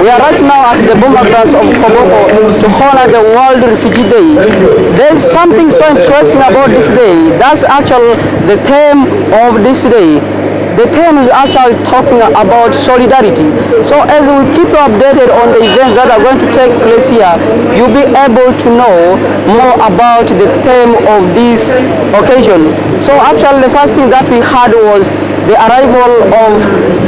We are right now at the burial grounds of Koboko to honor the World Refugee Day. There's something so interesting about this day. That's actually the theme of this day. The theme is actually talking about solidarity. So as we keep you updated on the events that are going to take place here, you'll be able to know more about the theme of this occasion. So actually the first thing that we had was the arrival of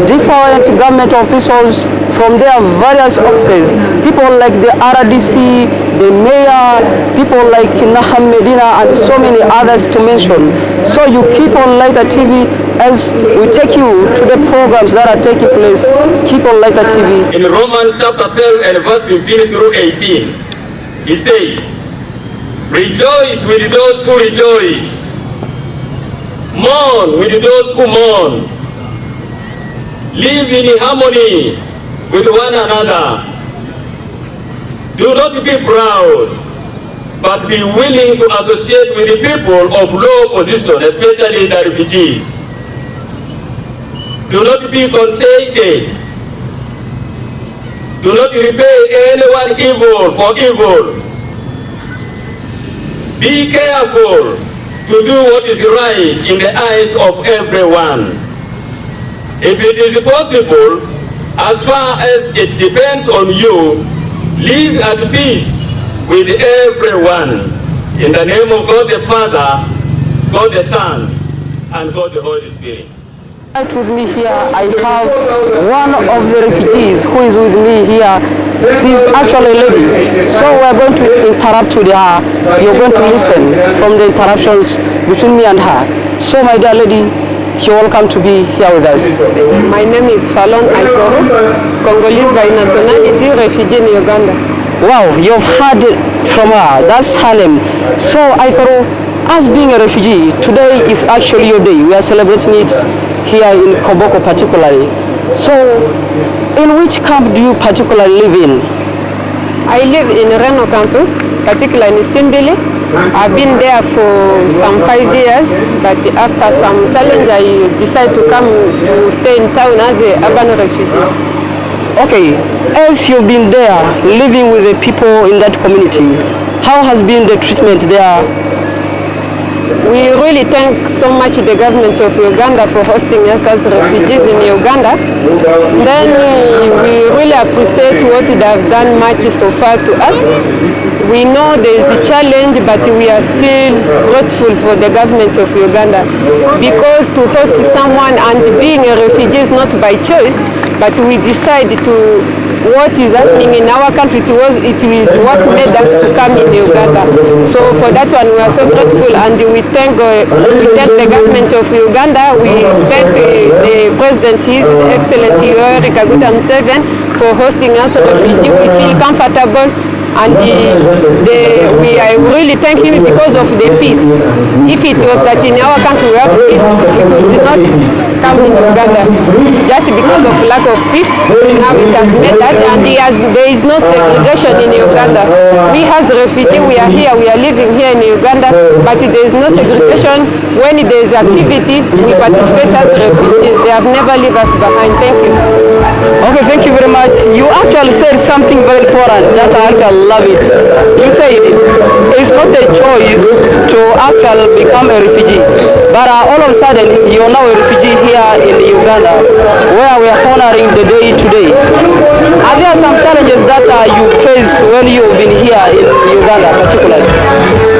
different government officials from their various offices. People like the RDC, the mayor, people like Naham Medina, and so many others to mention. So you keep on LightTheWorld as we take you to the programs that are taking place. Keep on LightTheWorld. In Romans chapter 12 and verse 15 through 18, it says, "Rejoice with those who rejoice, mourn with those who mourn, live in harmony with one another. Do not be proud, but be willing to associate with the people of low position, especially the refugees. Do not be conceited. Do not repay anyone evil for evil. Be careful to do what is right in the eyes of everyone. If it is possible, as far as it depends on you, live at peace with everyone. In the name of God the Father, God the Son, and God the Holy Spirit." Right with me here, I have one of the refugees who is with me here. She's actually a lady. So we're going to interrupt with her. You're going to listen from the interruptions between me and her. So my dear lady, you're welcome to be here with us. My name is Fallon Aikoro, Congolese by nationality, refugee in Uganda. Wow, you've heard from her. That's her name. So Aikoro, as being a refugee, today is actually your day. We are celebrating it here in Koboko particularly. So, in which camp do you particularly live in? I live in Reno camp, particularly in Simbili. I've been there for some 5 years, but after some challenge, I decided to come to stay in town as an urban refugee. Okay, as you've been there, living with the people in that community, how has been the treatment there? We really thank so much the government of Uganda for hosting us as refugees in Uganda. Then we really appreciate what they have done much so far to us. We know there is a challenge, but we are still grateful for the government of Uganda, because to host someone and being a refugee is not by choice, but we decide to what is happening in our country. It is what made us to come in Uganda. So for that one, we are so grateful, and we thank the government of Uganda. We thank the President, His Excellency Yoweri Kaguta Museveni, for hosting us refugees. We feel comfortable, and I really thank him because of the peace. If it was that in our country we have peace, we could not come in Uganda. Just because of lack of peace, now it has made that, and there is no segregation in Uganda. We as refugees, we are here, we are living here in Uganda, but there is no segregation. When there is activity, we participate as refugees. They have never left us behind. Thank you. Okay, thank you very much. You actually said something very important that I actually love it. You said it's not a choice to actually become a refugee, but all of a sudden you're now a refugee here in Uganda, where we are honoring the day today. Are there some challenges that you face when you've been here in Uganda particularly?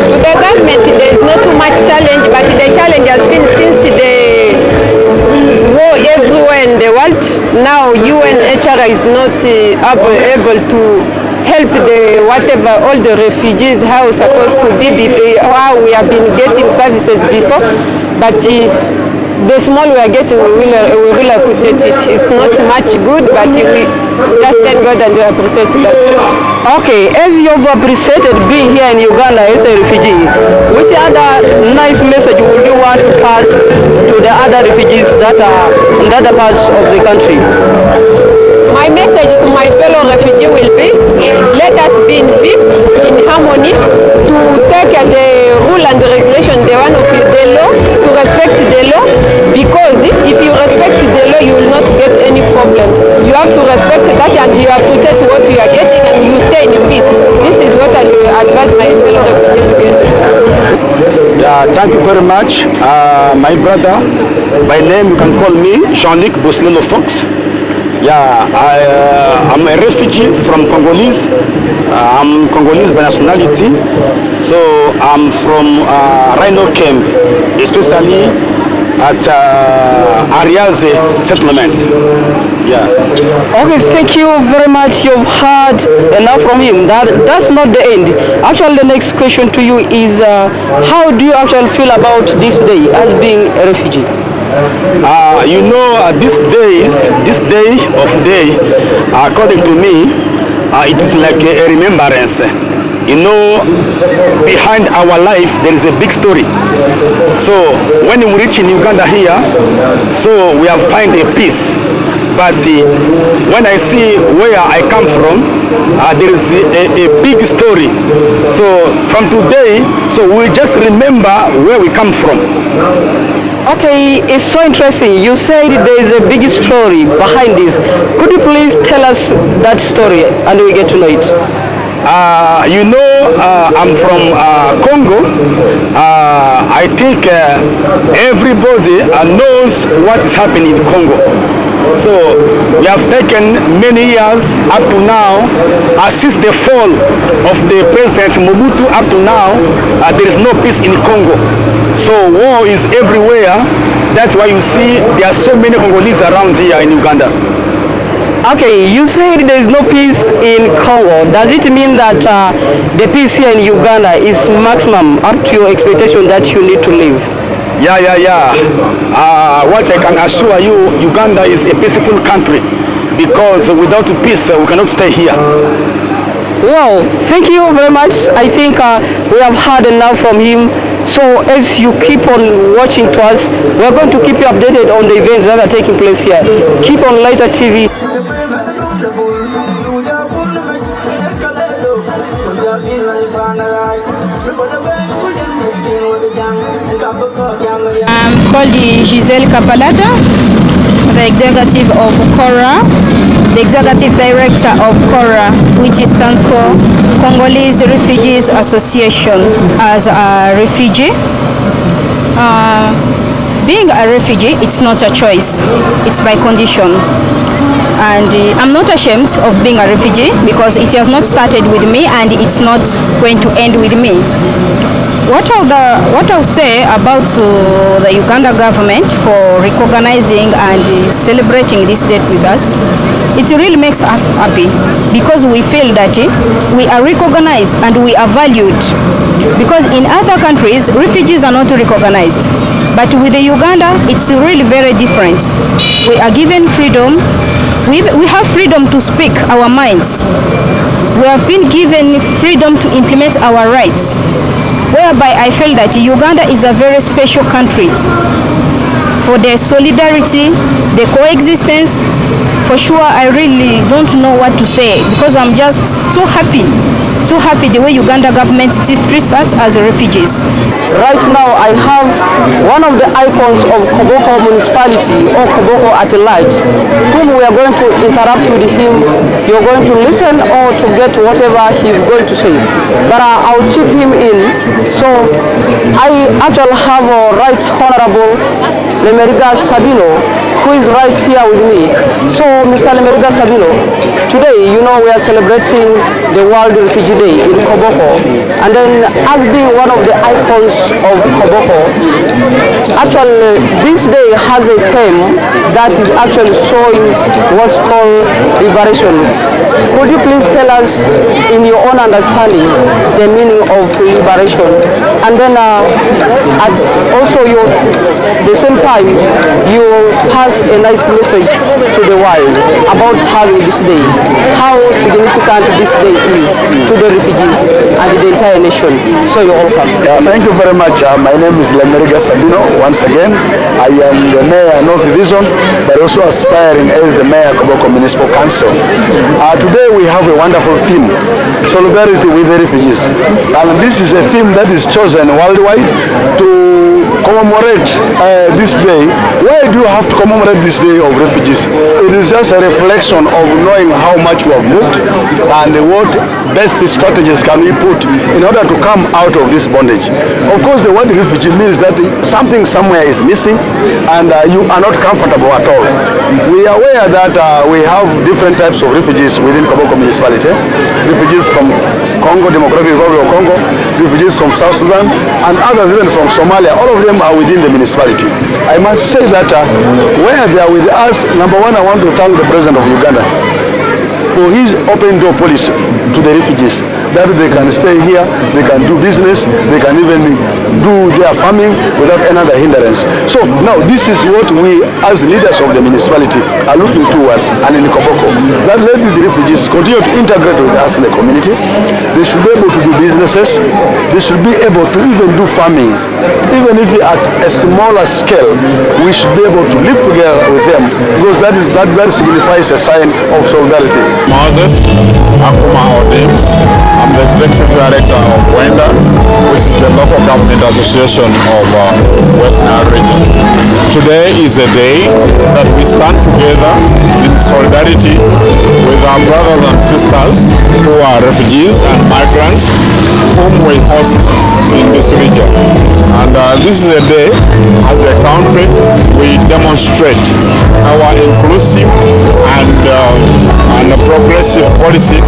To the government, there is not too much challenge, but the challenge has been since the war everywhere in the world. Now UNHCR is not able to help all the refugees how it's supposed to be, how we have been getting services before, but the small we are getting, we will appreciate it. It's not much good, but we just thank God and we appreciate that. Okay, as you've appreciated being here in Uganda as a refugee, which other nice message would you want to pass to the other refugees that are in other parts of the country? My message to my fellow refugees will be, let us be in peace, in harmony, to take the rule and the regulation, the one of the law, to respect the law, because if you respect the law, you will not get any problem. You have to respect that, and you appreciate what you are getting, and you stay in peace. This is what I advise my fellow refugees to get. Yeah, thank you very much, my brother. By name, you can call me Jean-Luc Boslelo Fox. Yeah, I'm a refugee from Congolese. I'm Congolese by nationality, so I'm from Rhino Camp, especially at Ariaze settlement. Yeah. Okay, thank you very much. You've heard enough from him. That's not the end. Actually, the next question to you is, how do you actually feel about this day as being a refugee? You know, this day of day, according to me, it is like a remembrance. You know, behind our life there is a big story. So when we reach in Uganda here, so we have find a peace. But when I see where I come from, there is a big story. So from today, so we just remember where we come from. Okay, it's so interesting. You said there is a big story behind this. Could you please tell us that story and we get to know it? You know, I'm from Congo. I think everybody knows what is happening in Congo. So we have taken many years up to now. Since the fall of the President Mobutu up to now, there is no peace in Congo. So war is everywhere. That's why you see there are so many Congolese around here in Uganda. Okay, you said there is no peace in Congo. Does it mean that the peace here in Uganda is maximum up to your expectation that you need to live? Yeah. What I can assure you, Uganda is a peaceful country, because without peace we cannot stay here. Wow, thank you very much. I think we have heard enough from him. So as you keep on watching to us, we are going to keep you updated on the events that are taking place here. Keep on Lighter TV. I'm called Giselle Kapalata, the executive of CORA, the executive director of CORA, which stands for Congolese Refugees Association. As a refugee, being a refugee, it's not a choice, it's by condition. And I'm not ashamed of being a refugee, because it has not started with me and it's not going to end with me. What I'll say about the Uganda government for recognizing and celebrating this date with us, it really makes us happy, because we feel that we are recognized and we are valued. Because in other countries, refugees are not recognized. But with the Uganda, it's really very different. We are given freedom. We have freedom to speak our minds. We have been given freedom to implement our rights, whereby I feel that Uganda is a very special country for the solidarity, the coexistence. For sure, I really don't know what to say, because I'm just too happy the way Uganda government treats us as refugees. Right now, I have one of the icons of Koboko Municipality, or Koboko at large, whom we are going to interact with him. You're going to listen or to get whatever he's going to say. But I'll chip him in. So I actually have a Right Honorable Lemeriga Sabino, who is right here with me. So Mr. Lemeriga Sabino, today, you know, we are celebrating the World Refugee Day in Koboko. And then, as being one of the icons of Koboko, actually this day has a theme that is actually showing what's called liberation. Could you please tell us, in your own understanding, the meaning of liberation? And then at also the same time, you pass a nice message to the world about having this day, how significant this day is to the refugees and the entire nation. So you're welcome. Thank you very much. My name is Lemeriga Sabino. Once again, I am the mayor of North Division, but also aspiring as the mayor of Koboko Municipal Council. Today we have a wonderful theme, solidarity with the refugees. And this is a theme that is chosen worldwide to commemorate this day. Why do you have to commemorate this day of refugees? It is just a reflection of knowing how much we have moved and what best strategies can we put in order to come out of this bondage. Of course, the word refugee means that something somewhere is missing and you are not comfortable at all. We are aware that we have different types of refugees within Koboko municipality. Refugees from Congo, Democratic Republic of Congo, refugees from South Sudan, and others even from Somalia. All of them are within the municipality. I must say that where they are with us, number one, I want to thank the President of Uganda for his open door policy to the refugees, that they can stay here, they can do business, they can even do their farming without another hindrance. So now this is what we as leaders of the municipality are looking towards, and in Koboko, that let these refugees continue to integrate with us in the community. They should be able to do businesses, they should be able to even do farming, even if at a smaller scale. We should be able to live together with them, because that signifies a sign of solidarity. Moses Akuma Odims. I'm the Executive Director of WENDA, which is the local government association of West Nile region. Today is a day that we stand together in solidarity with our brothers and sisters who are refugees and migrants whom we host in this region. And this is a day, as a country, we demonstrate our inclusive and progressive policy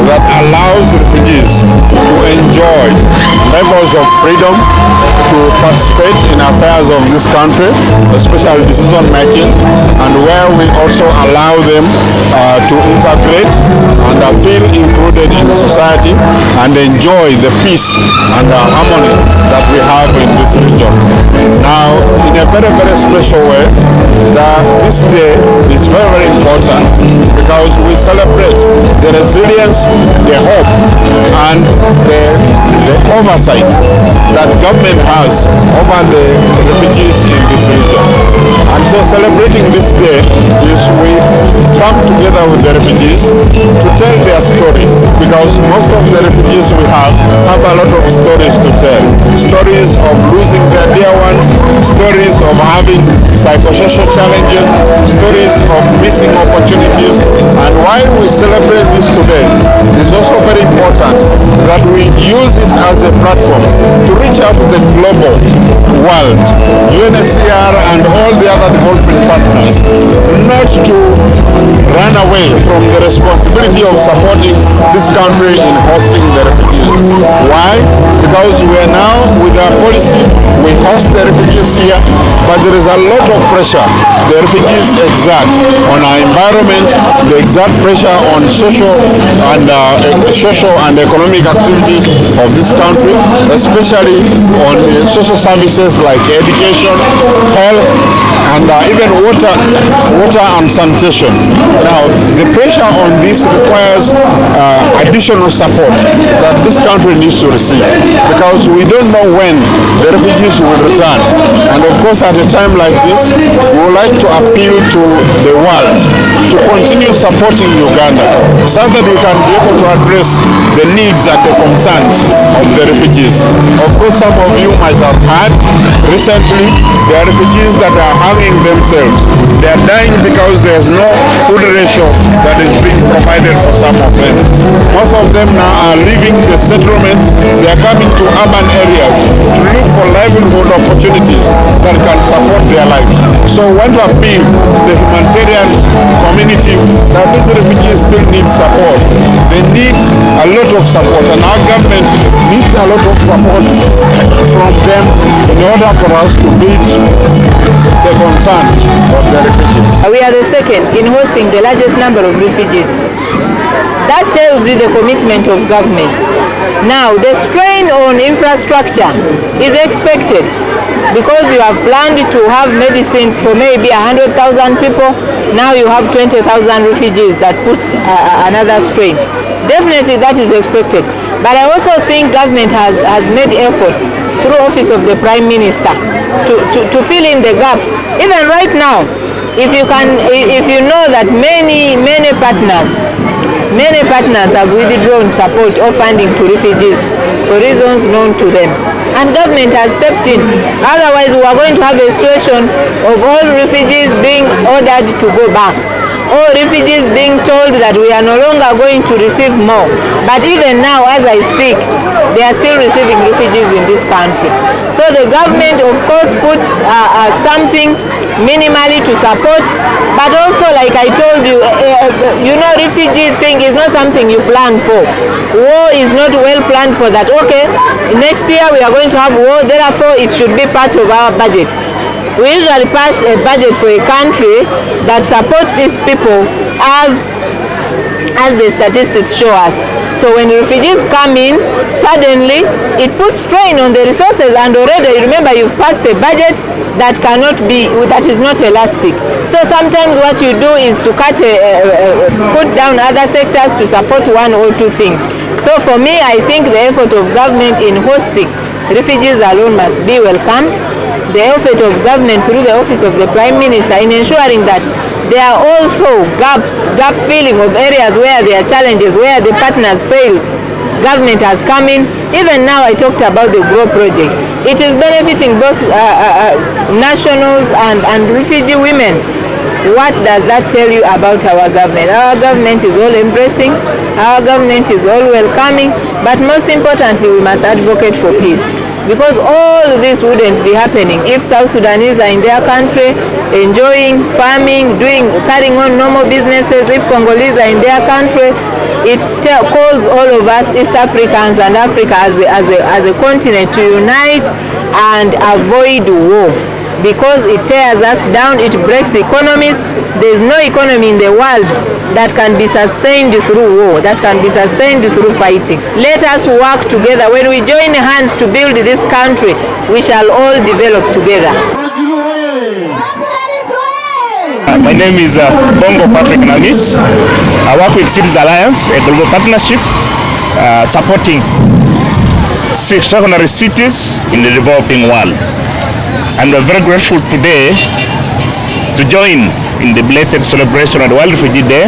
that allows refugees to enjoy levels of freedom to participate in affairs of this country, especially decision making, and where we also allow them to integrate and feel included in society and enjoy the peace and harmony that we have in this region. Now, in a very, very special way, this day is very, very important because we celebrate the resilience, the hope, and the oversight that government has over the refugees in this region. And so celebrating this day is we come together with the refugees to tell their story, because most of the refugees we have a lot of stories to tell. Stories of losing their dear ones, stories of having psychosocial challenges, stories of missing opportunities. And while we celebrate this today, it's also very important that we use it as a platform to reach out to the global world, UNHCR and all the other development partners, not to run away from the responsibility of supporting this country in hosting the refugees. Why? Because we are now, with our policy, we host the refugees here, but there is a lot of pressure the refugees exert on our environment, they exert pressure on social and economic activities of this country, especially on social services like education, health, and even water and sanitation. Now, the pressure on this requires additional support that this country needs to receive, because we don't know when the refugees will return. And of course, at a time like this, we would like to appeal to the world to continue supporting Uganda so that we can be able to address the needs and the concerns of the refugees. Of course, some of you might have heard recently there are refugees that are hanging themselves. They are dying because there's no food ration that is being provided for some of them. Most of them now are leaving the settlements. They are coming to urban areas to look for livelihood opportunities that can support their lives. So we want to appeal to the humanitarian community that these refugees still need support. They need a lot of support, and our government needs a lot of support from them in order for us to meet the concerns of the refugees. We are the second in hosting the largest number of refugees. That tells you the commitment of government. Now, the strain on infrastructure is expected because you have planned to have medicines for maybe 100,000 people. Now you have 20,000 refugees. That puts another strain. Definitely that is expected. But I also think government has made efforts through Office of the Prime Minister to fill in the gaps. Even right now, if you know that many partners many partners have withdrawn support or funding to refugees for reasons known to them. And government has stepped in. Otherwise, we are going to have a situation of all refugees being ordered to go back. All refugees being told that we are no longer going to receive more. But even now, as I speak, they are still receiving refugees in this country. So the government, of course, puts something minimally to support, but also, like I told you, you know, refugee thing is not something you plan for. War is not well planned for that. Okay, next year we are going to have war, therefore it should be part of our budget. We usually pass a budget for a country that supports its people as the statistics show us. So when refugees come in, suddenly it puts strain on the resources, and already remember you've passed a budget that is not elastic. So sometimes what you do is to put down other sectors to support one or two things. So for me, I think the effort of government in hosting refugees alone must be welcomed. The effort of government through the office of the Prime Minister in ensuring that there are also gap filling of areas where there are challenges, where the partners fail. Government has come in. Even now I talked about the GROW project. It is benefiting both nationals and refugee women. What does that tell you about our government? Our government is all embracing, our government is all welcoming, but most importantly we must advocate for peace. Because all this wouldn't be happening if South Sudanese are in their country enjoying farming, carrying on normal businesses. If Congolese are in their country, it calls all of us East Africans and Africa as a continent to unite and avoid war. Because it tears us down, it breaks economies. There is no economy in the world that can be sustained through war, that can be sustained through fighting. Let us work together. When we join hands to build this country, we shall all develop together. My name is Bongo Patrick Namis. I work with Cities Alliance, a global partnership supporting secondary cities in the developing world. And we're very grateful today to join in the belated celebration of the World Refugee Day,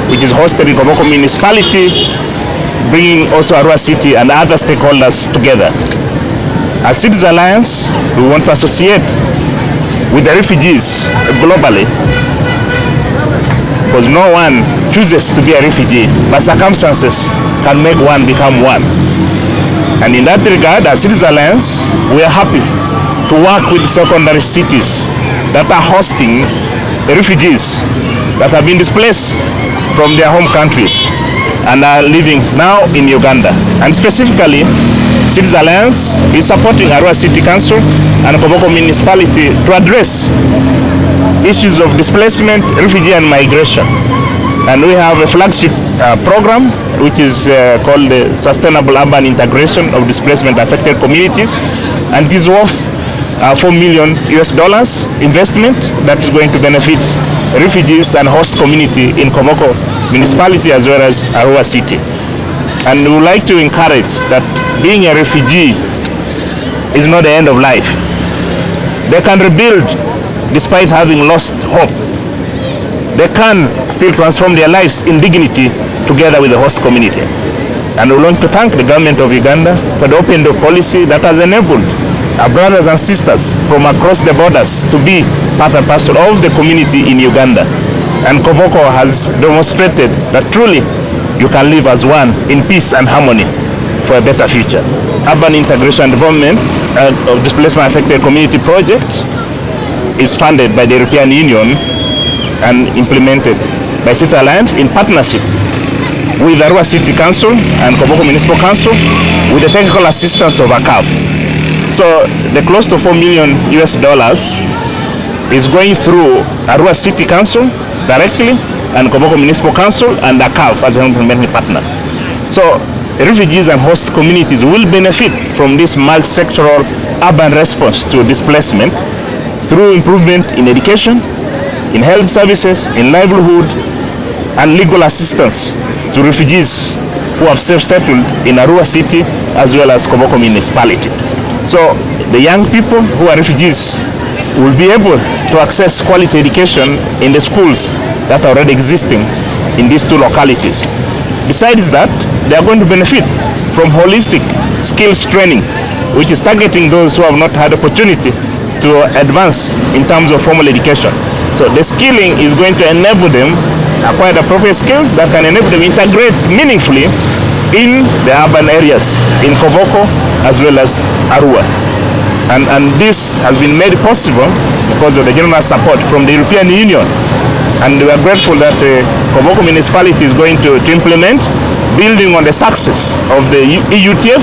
which is hosted in Koboko Municipality, bringing also Arua City and other stakeholders together. As Cities Alliance, we want to associate with the refugees globally, because no one chooses to be a refugee, but circumstances can make one become one. And in that regard, as Cities Alliance, we are happy to work with secondary cities that are hosting refugees that have been displaced from their home countries and are living now in Uganda. And specifically, Cities Alliance is supporting Arua City Council and Koboko Municipality to address issues of displacement, refugee and migration. And we have a flagship program which is called the Sustainable Urban Integration of Displacement Affected Communities, and it is worth $4 million investment that is going to benefit refugees and host community in Koboko Municipality as well as Arua City. And we would like to encourage that being a refugee is not the end of life. They can rebuild despite having lost hope. They can still transform their lives in dignity together with the host community. And we want to thank the government of Uganda for the open door policy that has enabled our brothers and sisters from across the borders to be part and parcel of the community in Uganda. And Koboko has demonstrated that truly you can live as one in peace and harmony for a better future. Urban Integration and Development of Displacement Affected Community Project is funded by the European Union and implemented by Cities Alliance in partnership with Arua City Council and Koboko Municipal Council with the technical assistance of ACAV. So the close to $4 million is going through Arua City Council directly and Koboko Municipal Council and ACAV as an implementing partner. So refugees and host communities will benefit from this multi-sectoral urban response to displacement through improvement in education, in health services, in livelihood, and legal assistance to refugees who have self-settled in Arua City as well as Koboko Municipality. So the young people who are refugees will be able to access quality education in the schools that are already existing in these two localities. Besides that, they are going to benefit from holistic skills training, which is targeting those who have not had opportunity to advance in terms of formal education. So the skilling is going to enable them acquire the appropriate skills that can enable them integrate meaningfully in the urban areas in Koboko as well as Arua. And this has been made possible because of the generous support from the European Union. And we are grateful that Koboko Municipality is going to implement, building on the success of the EUTF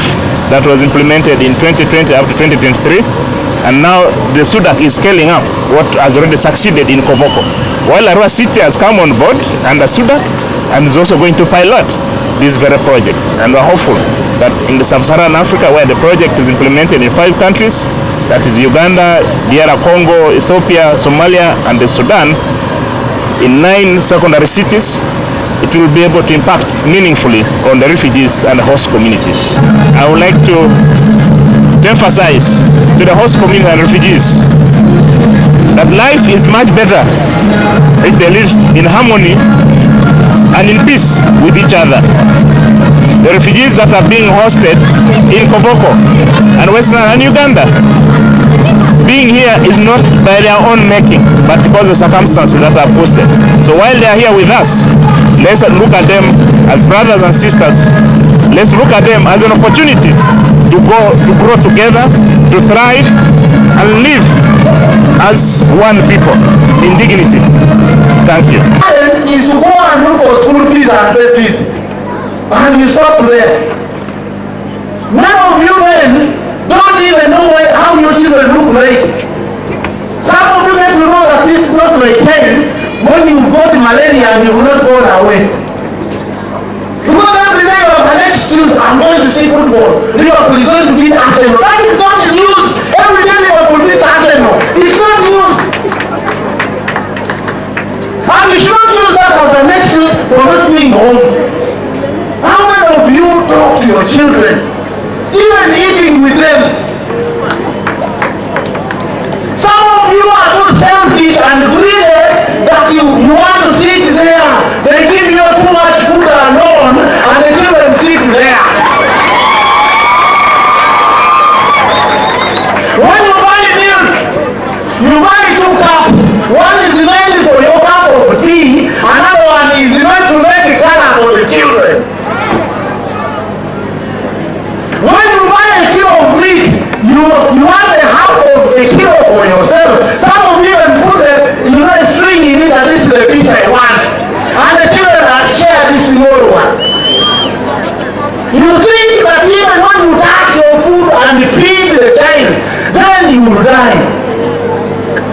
that was implemented in 2020 up to 2023. And now the SUDAC is scaling up what has already succeeded in Koboko. While Arua City has come on board under SUDAC and is also going to pilot this very project. And we're hopeful that in the sub-Saharan Africa, where the project is implemented in 5 countries, that is Uganda, DR Congo, Ethiopia, Somalia, and the Sudan, in 9 secondary cities, it will be able to impact meaningfully on the refugees and the host community. I would like to emphasize to the host community and refugees that life is much better if they live in harmony and in peace with each other. The refugees that are being hosted in Koboko and West Nile and Uganda, being here is not by their own making, but because of circumstances that are posted. So while they are here with us, let's look at them as brothers and sisters. Let's look at them as an opportunity to grow together, to thrive, and live as one people in dignity. Thank you. Is to go and look for school fees and pay fees, and you stop there. None of you men don't even know how your children look like. Some of you get to know that this is not my child when you got malaria and you will not go away. Because every day you have an excuse, I'm going to see football. Liverpool is going to beat Arsenal. That is not the news. Every day Liverpool beats Arsenal. It's not news. And you should not use that as an excuse for not being home. How many of you talk to your children, even eating with them? Some of you are too selfish and greedy that you want to sit there. They give you too much food alone and the children sit there. When you buy milk, you buy 2 cups. One is meant for your cup of tea, another one is meant to make a color for the children. When you buy a kilo of meat, you want a half of a kilo for yourself. Some of you even put a string in it that this is the piece I want. And the children are share this small one. You think that even when you touch your food and feed the child, then you will die.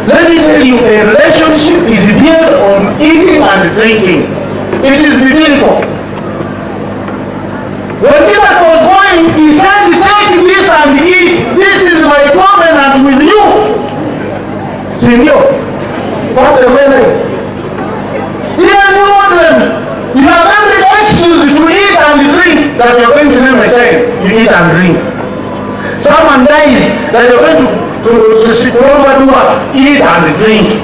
Let me tell you, a relationship is built on eating and drinking. It is biblical. When Jesus was going, he said, take this and eat. This is my covenant with you. Señor, Pastor Mene. Even you Muslims, you have every excuse to eat and drink that you are going to name a child. You eat and drink. Someone dies that you are going to eat and drink.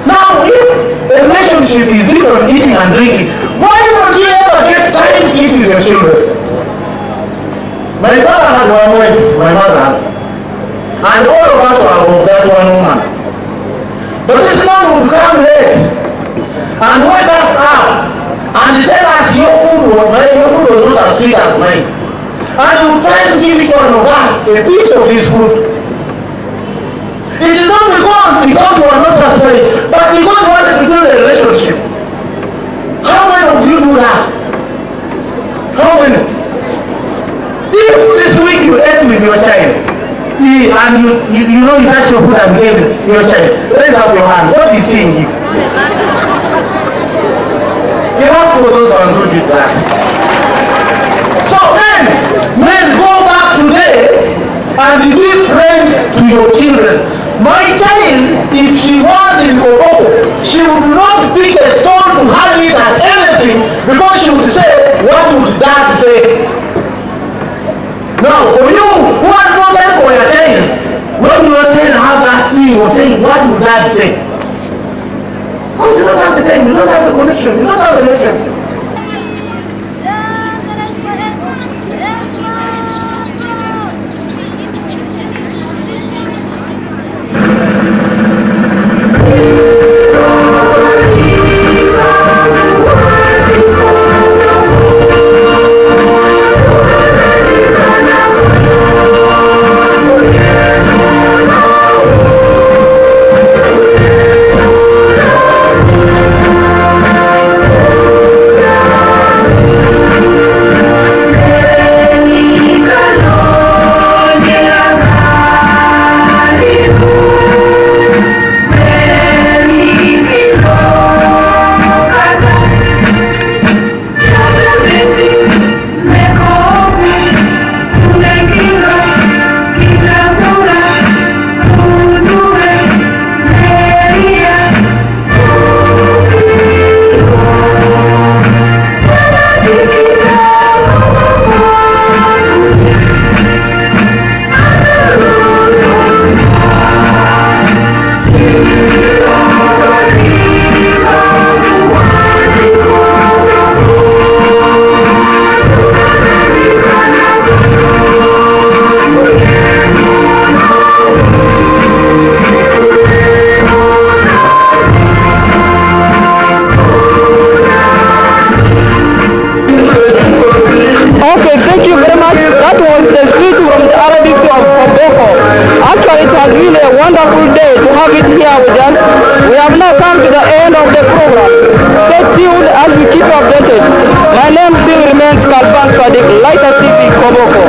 Now, if a relationship is built on eating and drinking, why don't you ever get time to eat with your children? My father had one wife, my mother, and all of us were above that one woman. But this man would come late and wake us up and tell us your food was not as sweet as mine. And he would try to give each one of us a piece of his food. It is not because we are not satisfied, but because we wanted to build a relationship. How many of you do that? How many? If this week you ate with your child, and you know you touch your food and gave your child, raise up your hand. What is saying you? Give up for those who did that. So men, go back today and be friends to your children. My child, if she was in Koboko, she would not pick a stone to hurl it at anything because she would say, what would dad say? Now, for you, who has no time for your child, when your child have that feeling, you're saying, what would dad say? Because you don't have the time, you don't have the connection, you don't have the relationship. That was the speech from the RDC of Koboko. Actually, it has been a wonderful day to have it here with us. We have now come to the end of the program. Stay tuned as we keep updated. My name still remains Kalban Swadik, Lighter TV Koboko.